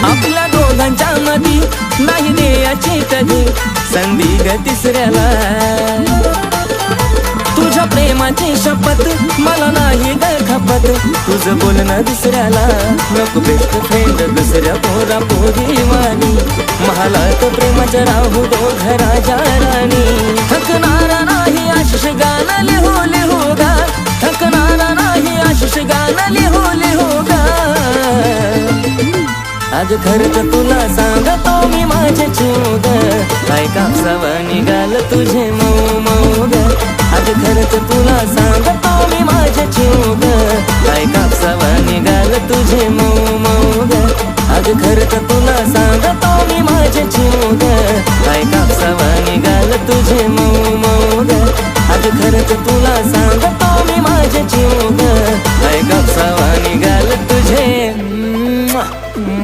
आपल्या दोघांच्या मधी नाही द्यायची कधी संधी ग तिसऱ्याला। तुझ्या प्रेमाची शपथ मला नाही ग खपत, तुझं बोलणं दुसऱ्याला नको बेस्ट फ्रेंड दुसऱ्या पोरा पोरी वाणी। महालात प्रेमाच्या राहू दोघं राजा राणी, थकणारा नाही आशिष गाणं लिहू लिहू गा, थकणारा नाही आशिष गाणं लिहू लिहू गा। आज खरंच तुला सांगतो मी माझे जीव ग, काय कापसावा निघाल तुझे मऊ मऊ ग। आज खरंच तुला सांगतो मी माझे जीव ग, काय कापसावा निघाल तुझे मऊ मऊ ग। आज खरंच तुला सांगतो मी माझे जीव ग, काय कापसावा निघाल तुझे मऊ मऊ ग। आज खरंच तुला सांगतो